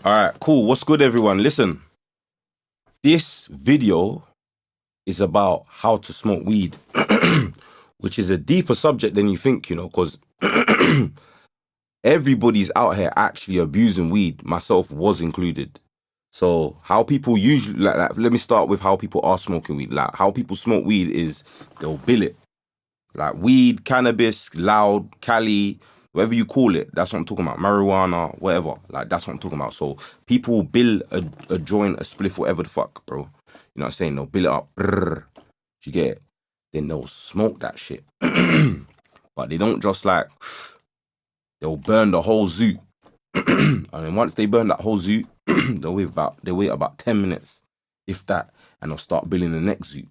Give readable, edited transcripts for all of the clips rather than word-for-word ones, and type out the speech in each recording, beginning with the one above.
All right, cool. What's good, everyone? Listen, this video is about how to smoke weed, which is a deeper subject than you think, because everybody's out here actually abusing weed, myself was included. So how people usually, let me start with how people are smoking weed. Like, how people smoke weed is they'll bill it. Like weed, cannabis, loud, Cali, whatever you call it, that's what I'm talking about. Marijuana, whatever. Like, that's what I'm talking about. So people bill a joint, a spliff, whatever the fuck, bro. You know what I'm saying? They'll bill it up. Brrr, you get it? Then they'll smoke that shit. But they don't just like, they'll burn the whole zoot. And then once they burn that whole zoot, they wait about 10 minutes, if that, and they'll start billing the next zoot.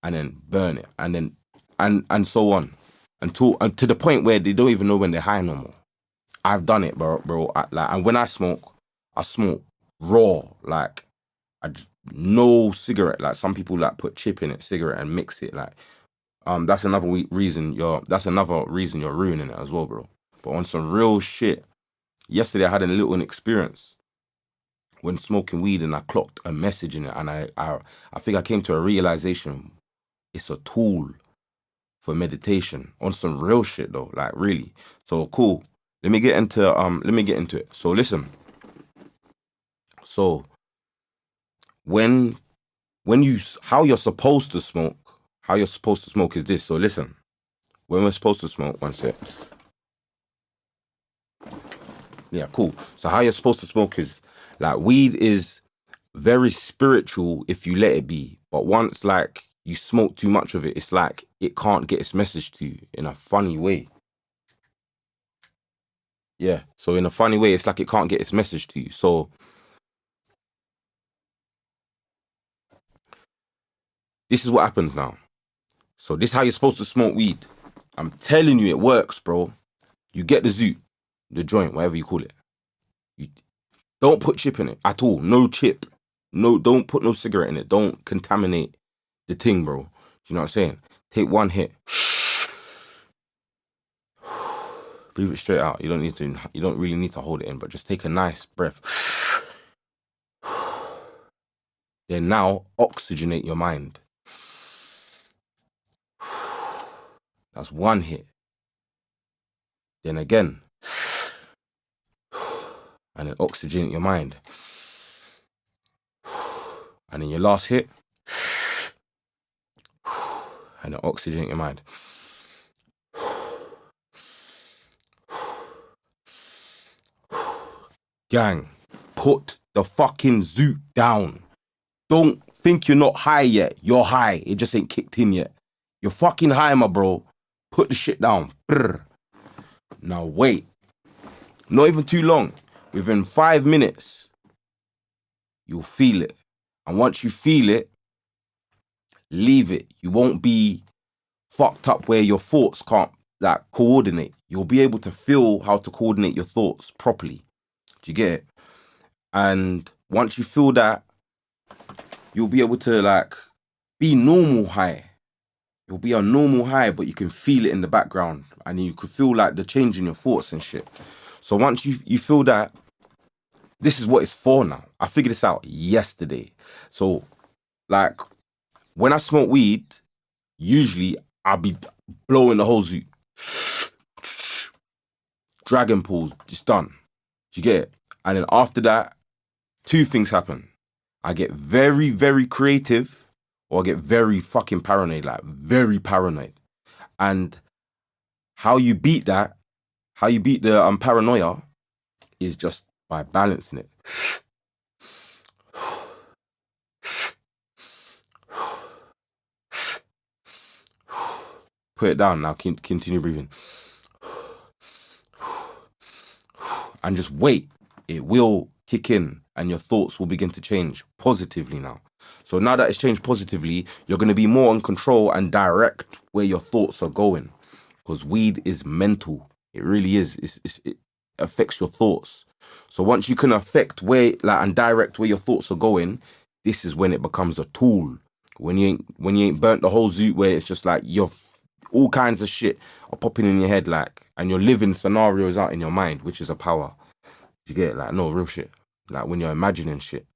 And then burn it. And then and so on, until to the point where they don't even know when they're high no more. I've done it, bro. And when I smoke raw, like no cigarette. Like some people like put chip in it, cigarette, and mix it. Like that's another reason you're ruining it as well, bro. But on some real shit, yesterday I had a little experience when smoking weed, and I clocked a message in it, and I think I came to a realization. It's a tool for meditation on some real shit though, like really. So cool. Let me get into it. So listen. So when you how you're supposed to smoke is this. So listen. When we're supposed to smoke, one sec. Yeah, cool. So how you're supposed to smoke is like weed is very spiritual if you let it be. But once like you smoke too much of it, it's like it can't get its message to you in a funny way. Yeah. So in a funny way, it's like it can't get its message to you. So this is what happens now. So this is how you're supposed to smoke weed. I'm telling you, it works, bro. You get the zoot, the joint, whatever you call it. You don't put chip in it at all. No chip. No, don't put no cigarette in it. Don't contaminate the thing, bro. You know what I'm saying? Take one hit. Breathe it straight out. You don't really need to hold it in, but just take a nice breath. Then now oxygenate your mind. That's one hit. Then again. And then oxygenate your mind. And then your last hit. And then oxygenate your mind. Gang, put the fucking zoot down. Don't think you're not high yet. You're high. It just ain't kicked in yet. You're fucking high, my bro. Put the shit down. Brr. Now wait. Not even too long. Within 5 minutes, you'll feel it. And once you feel it, leave it. You won't be fucked up where your thoughts can't like coordinate. You'll be able to feel how to coordinate your thoughts properly. Do you get it? And once you feel that, you'll be able to like be normal high. You'll be a normal high, but you can feel it in the background, and you could feel like the change in your thoughts and shit. So once you feel that, this is what it's for now. I figured this out yesterday. So like when I smoke weed, usually I'll be blowing the whole zoot. Dragon pulls, it's done. You get it? And then after that, two things happen. I get very, very creative, or I get very fucking paranoid, like very paranoid. And how you beat the paranoia is just by balancing it. Put it down now, continue breathing. And just wait. It will kick in and your thoughts will begin to change positively now. So now that it's changed positively, you're going to be more in control and direct where your thoughts are going. Because weed is mental. It really is. It affects your thoughts. So once you can affect and direct where your thoughts are going, this is when it becomes a tool. When you ain't burnt the whole zoot, where it's just like all kinds of shit are popping in your head, like, and you're living scenarios out in your mind, which is a power. You get it? Like, no, real shit. like when you're imagining shit.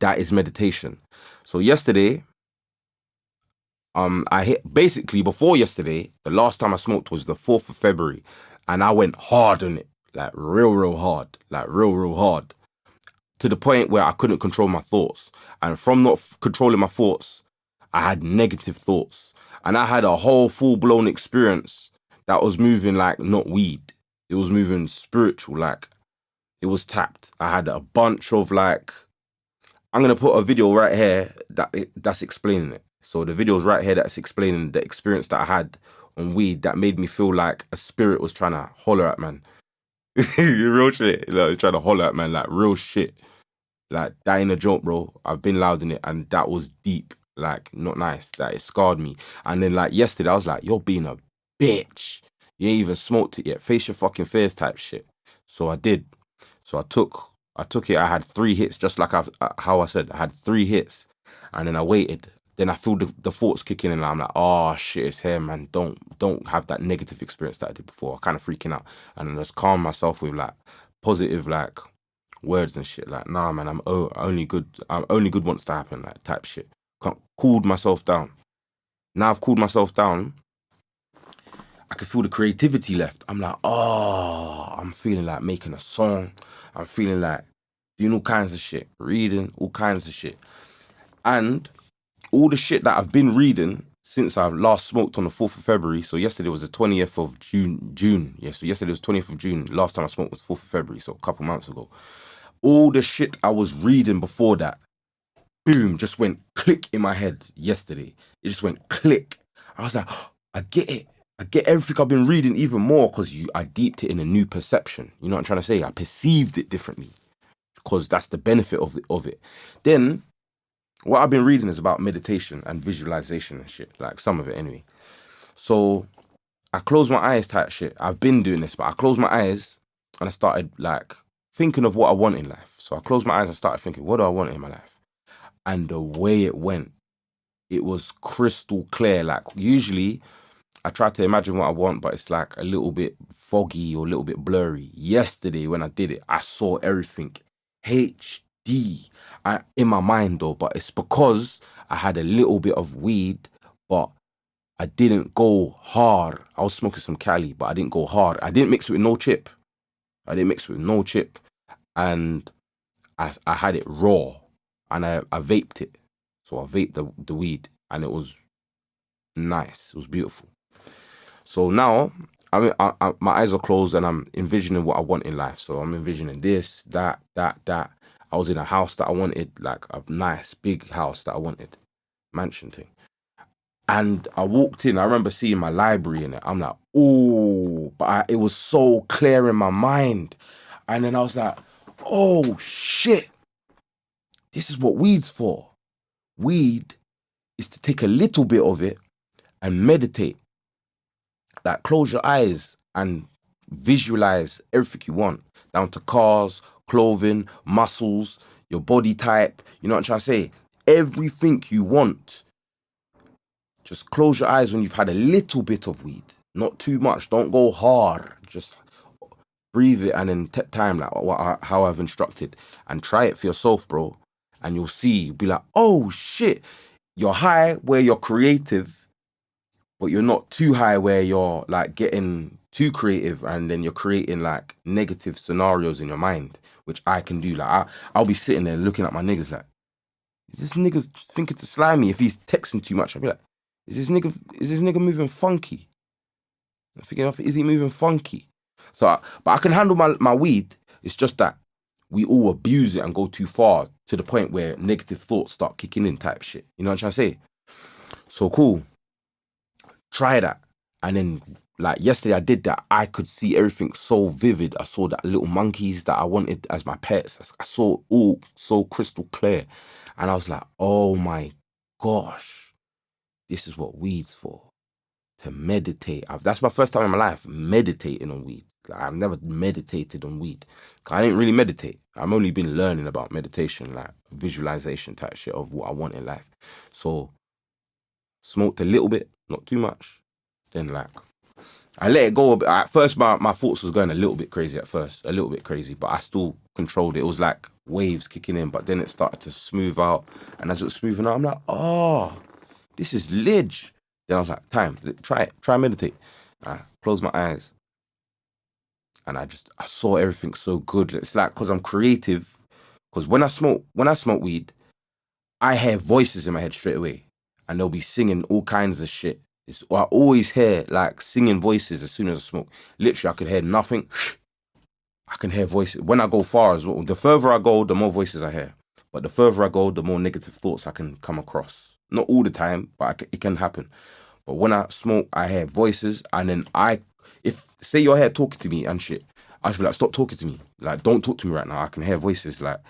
That is meditation. So yesterday, I hit basically before yesterday. The last time I smoked was the 4th of February, and I went hard on it, like real hard, like real hard, to the point where I couldn't control my thoughts. And from not controlling my thoughts, I had negative thoughts, and I had a whole full blown experience that was moving like not weed. It was moving spiritual, like it was tapped. I had a bunch of like. I'm gonna put a video right here that's explaining it. So the video's right here that's explaining the experience that I had on weed that made me feel like a spirit was trying to holler at man. Real shit. Like, trying to holler at man, like real shit. Like that ain't a joke, bro. I've been loud in it, and that was deep. Like not nice. That it scarred me. And then like yesterday, I was like, "You're being a bitch. You ain't even smoked it yet. Face your fucking fears," type shit. So I did. So I took it. I had 3 hits, just like how I said. I had 3 hits, and then I waited. Then I feel the thoughts kicking in, and I'm like, "Oh shit, it's here, man. Don't have that negative experience that I did before." I kind of freaking out, and then just calm myself with like positive like words and shit. Like, nah, man, I'm only good. Only good wants to happen, like type shit. Cooled myself down. Now I've cooled myself down. I can feel the creativity left. I'm like, oh, I'm feeling like making a song. I'm feeling like doing all kinds of shit, reading all kinds of shit. And all the shit that I've been reading since I last smoked on the 4th of February. So yesterday was the 20th of June. Yeah, so yesterday was 20th of June. Last time I smoked was 4th of February, so a couple months ago. All the shit I was reading before that, boom, just went click in my head yesterday. It just went click. I was like, oh, I get it. I get everything I've been reading even more because I deeped it in a new perception. You know what I'm trying to say? I perceived it differently because that's the benefit of it. Then what I've been reading is about meditation and visualization and shit, like some of it anyway. So I closed my eyes type shit. I've been doing this, but I closed my eyes and I started like thinking of what I want in life. So I closed my eyes and started thinking, what do I want in my life? And the way it went, it was crystal clear. Like usually I try to imagine what I want, but it's like a little bit foggy or a little bit blurry. Yesterday when I did it, I saw everything HD in my mind though, but it's because I had a little bit of weed, but I didn't go hard. I was smoking some Cali, but I didn't go hard. I didn't mix it with no chip. And I had it raw, and I vaped it. So I vaped the weed, and it was nice. It was beautiful. So now my eyes are closed, and I'm envisioning what I want in life. So I'm envisioning this, that. I was in a house that I wanted, like a nice big house that I wanted, mansion thing. And I walked in. I remember seeing my library in it. I'm like, oh, but it was so clear in my mind. And then I was like, oh shit, this is what weed's for. Weed is to take a little bit of it and meditate. Like close your eyes and visualize everything you want, down to cars, clothing, muscles, your body type. You know what I'm trying to say? Everything you want. Just close your eyes when you've had a little bit of weed. Not too much. Don't go hard. Just breathe it and then take time, like how I've instructed. And try it for yourself, bro. And you'll see. You'll be like, oh, shit. You're high where you're creative, but you're not too high where you're like getting too creative and then you're creating like negative scenarios in your mind, which I can do. Like I'll be sitting there looking at my niggas like, is this nigga thinking to slime me? If he's texting too much, I'll be like, is this nigga moving funky? I'm thinking, is he moving funky? So, but I can handle my weed. It's just that we all abuse it and go too far to the point where negative thoughts start kicking in type shit. You know what I'm trying to say? So cool. Try that. And then like yesterday I did that. I could see everything so vivid. I saw that little monkeys that I wanted as my pets. I saw all so crystal clear. And I was like, oh my gosh, this is what weed's for. To meditate. That's my first time in my life meditating on weed. Like, I've never meditated on weed. I didn't really meditate. I've only been learning about meditation, like visualization type shit of what I want in life. So smoked a little bit, not too much. Then like I let it go a bit. At first, my thoughts was going a little bit crazy at first, a little bit crazy, but I still controlled it. It was like waves kicking in, but then it started to smooth out. And as it was smoothing out, I'm like, oh, this is lidge. Then I was like, try meditate. I closed my eyes and I saw everything so good. It's like, cause I'm creative. Cause when I smoke weed, I hear voices in my head straight away and they'll be singing all kinds of shit. I always hear like singing voices as soon as I smoke. Literally, I could hear nothing. I can hear voices. When I go far as well, the further I go, the more voices I hear. But the further I go, the more negative thoughts I can come across. Not all the time, but it can happen. But when I smoke, I hear voices, and then if say you're here talking to me and shit, I should be like, stop talking to me. Like, don't talk to me right now. I can hear voices. Like,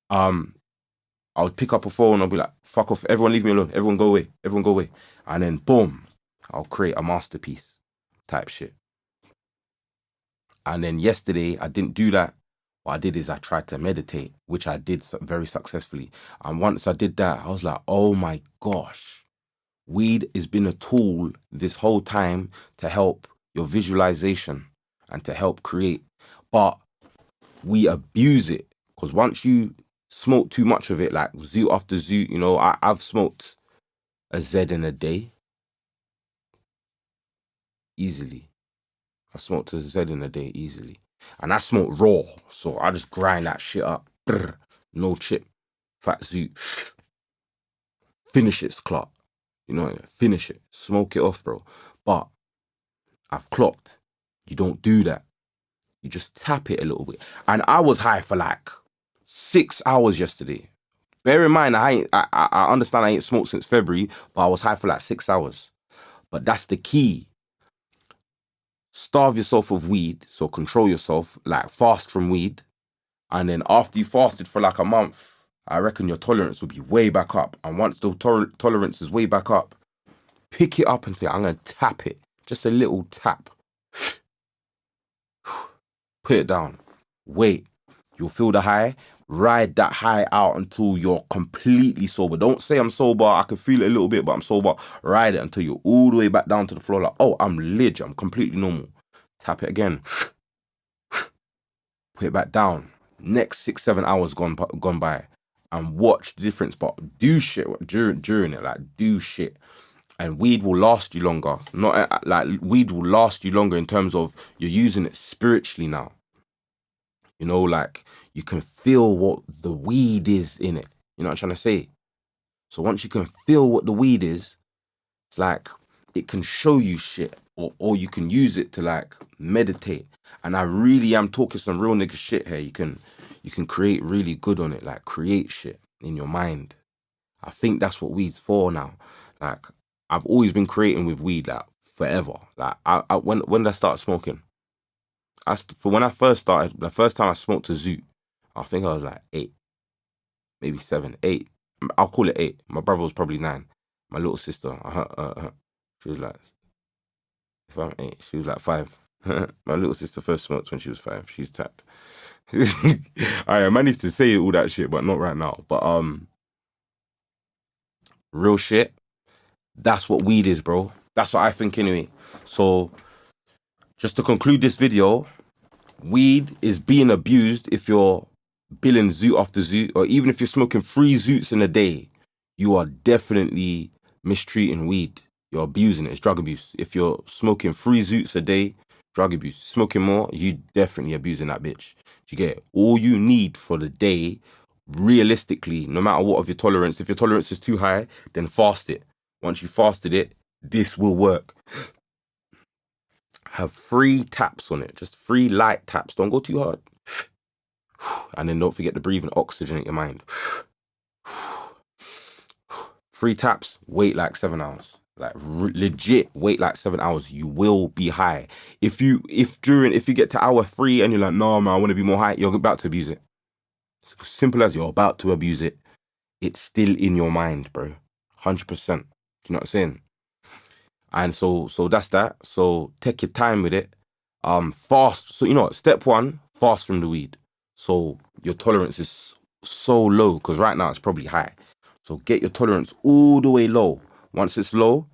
I would pick up a phone. I'll be like, fuck off. Everyone leave me alone. Everyone go away. Everyone go away. And then boom, I'll create a masterpiece type shit. And then yesterday, I didn't do that. What I did is I tried to meditate, which I did very successfully. And once I did that, I was like, oh my gosh, weed has been a tool this whole time to help your visualization and to help create. But we abuse it because once you smoke too much of it, like zoot after zoot, you know, I've smoked a Z in a day easily. I smoked a Z in a day easily. And I smoke raw, so I just grind that shit up. Brr, no chip. Fat zoot. Finish it, Clark. You know, finish it. Smoke it off, bro. But I've clocked. You don't do that. You just tap it a little bit. And I was high for like 6 hours yesterday. Bear in mind, I understand I ain't smoked since February, but I was high for like 6 hours. But that's the key. Starve yourself of weed, so control yourself, like fast from weed. And then after you fasted for like a month, I reckon your tolerance will be way back up. And once the tolerance is way back up, pick it up and say, I'm going to tap it. Just a little tap. Put it down. Wait. You'll feel the high. Ride that high out until you're completely sober. Don't say I'm sober. I can feel it a little bit, but I'm sober. Ride it until you're all the way back down to the floor. Like, oh, I'm lidge. I'm completely normal. Tap it again. Put it back down. Next 6-7 hours gone by, and watch the difference. But do shit during it. Like, do shit. And weed will last you longer. Not like weed will last you longer in terms of you're using it spiritually now. You know, like you can feel what the weed is in it. You know what I'm trying to say? So once you can feel what the weed is, it's like it can show you shit, or you can use it to like meditate. And I really am talking some real nigga shit here. You can create really good on it, like create shit in your mind. I think that's what weed's for now. Like I've always been creating with weed, like forever. Like when did I start smoking? When I first started, the first time I smoked a zoot, I think I was like 8, maybe 7, 8. I'll call it 8. My brother was probably 9. My little sister, she was like, if I'm 8, she was like 5. My little sister first smoked when she was 5. She's tapped. I managed to say all that shit, but not right now. But real shit. That's what weed is, bro. That's what I think anyway. So, just to conclude this video, weed is being abused if you're billing zoot after zoot, or even if you're smoking 3 zoots in a day, you are definitely mistreating weed. You're abusing it. It's drug abuse. If you're smoking 3 zoots a day, drug abuse. Smoking more, you definitely abusing that bitch. You get it? All you need for the day, realistically, no matter what of your tolerance, if your tolerance is too high, then fast it. Once you fasted it, this will work. Have 3 taps on it. Just 3 light taps. Don't go too hard. And then don't forget to breathe and oxygenate your mind. 3 taps, wait like 7 hours. Like legit, wait like 7 hours. You will be high. If you get to hour 3 and you're like, no man, I want to be more high, you're about to abuse it. It's simple as you're about to abuse it. It's still in your mind, bro. 100%. Do you know what I'm saying? And so that's that. So take your time with it. Fast. So you know what? Step 1, fast from the weed. So your tolerance is so low, because right now it's probably high. So get your tolerance all the way low. Once it's low,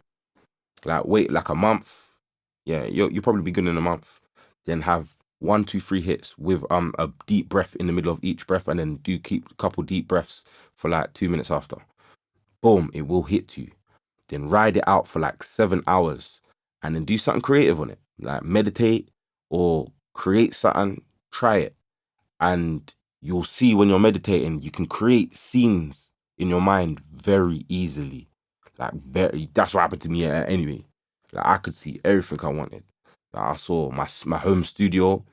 like wait like a month, Yeah, you'll probably be good in a month. Then have 1, 2, 3 hits with a deep breath in the middle of each breath, and then keep a couple deep breaths for like 2 minutes after. Boom, it will hit you. Then ride it out for like 7 hours, and then do something creative on it, like meditate or create something. Try it, and you'll see when you're meditating, you can create scenes in your mind very easily. That's what happened to me anyway. Like, I could see everything I wanted. Like, I saw my home studio.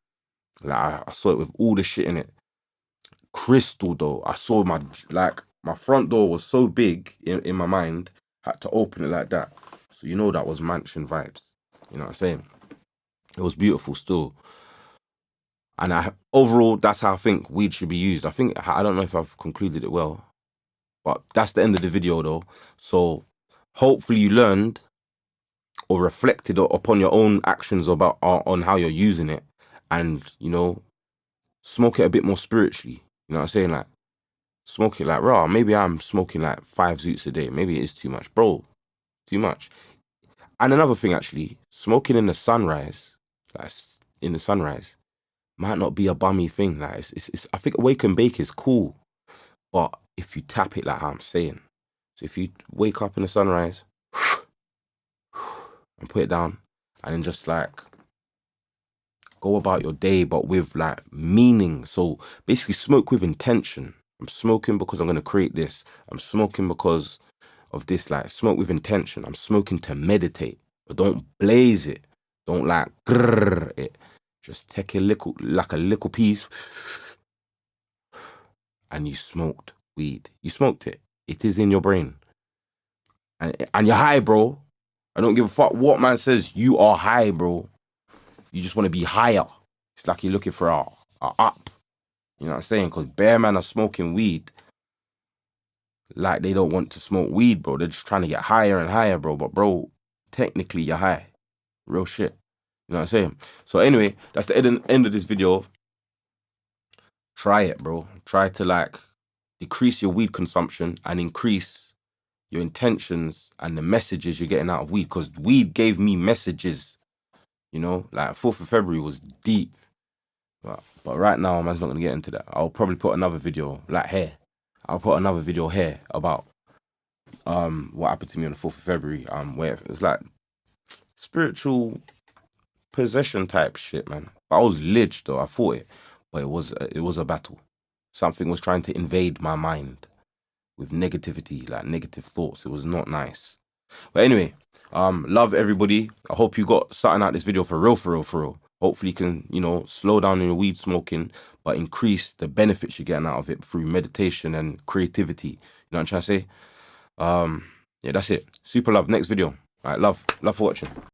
Like, I saw it with all the shit in it. Crystal though, I saw my front door was so big in my mind, had to open it like that. So you know that was mansion vibes. You know what I'm saying? It was beautiful still. And overall, that's how I think weed should be used. I don't know if I've concluded it well, but that's the end of the video though. So hopefully you learned or reflected upon your own actions about on how you're using it, and smoke it a bit more spiritually. You know what I'm saying? Like, smoke it like raw. Maybe I'm smoking like 5 zoots a day. Maybe it is too much, bro. Too much. And another thing, actually, smoking in the sunrise, might not be a bummy thing. Like, it's I think wake and bake is cool, but if you tap it like how I'm saying, so if you wake up in the sunrise and put it down, and then just like go about your day, but with like meaning. So basically, smoke with intention. I'm smoking because I'm gonna create this. I'm smoking because of this. Like, smoke with intention. I'm smoking to meditate, but don't blaze it. Don't like grrr it. Just take a little piece, and you smoked weed. You smoked it. It is in your brain, and you're high, bro. I don't give a fuck what man says. You are high, bro. You just want to be higher. It's like you're looking for a up. You know what I'm saying? Because bare man are smoking weed like they don't want to smoke weed, bro. They're just trying to get higher and higher, bro. But, bro, technically you're high. Real shit. You know what I'm saying? So anyway, that's the end of this video. Try it, bro. Try to like decrease your weed consumption and increase your intentions and the messages you're getting out of weed. Because weed gave me messages. Like 4th of February was deep. But right now, man's not going to get into that. I'll probably put another video, like here. I'll put another video here about what happened to me on the 4th of February, where it was like spiritual possession type shit, man. But I was lidged though, I fought it. But it was a battle. Something was trying to invade my mind with negativity, like negative thoughts. It was not nice. But anyway, love everybody. I hope you got something out of this video for real, for real, for real. Hopefully you can, slow down your weed smoking, but increase the benefits you're getting out of it through meditation and creativity. You know what I'm trying to say? Yeah, that's it. Super love. Next video. All right, love for watching.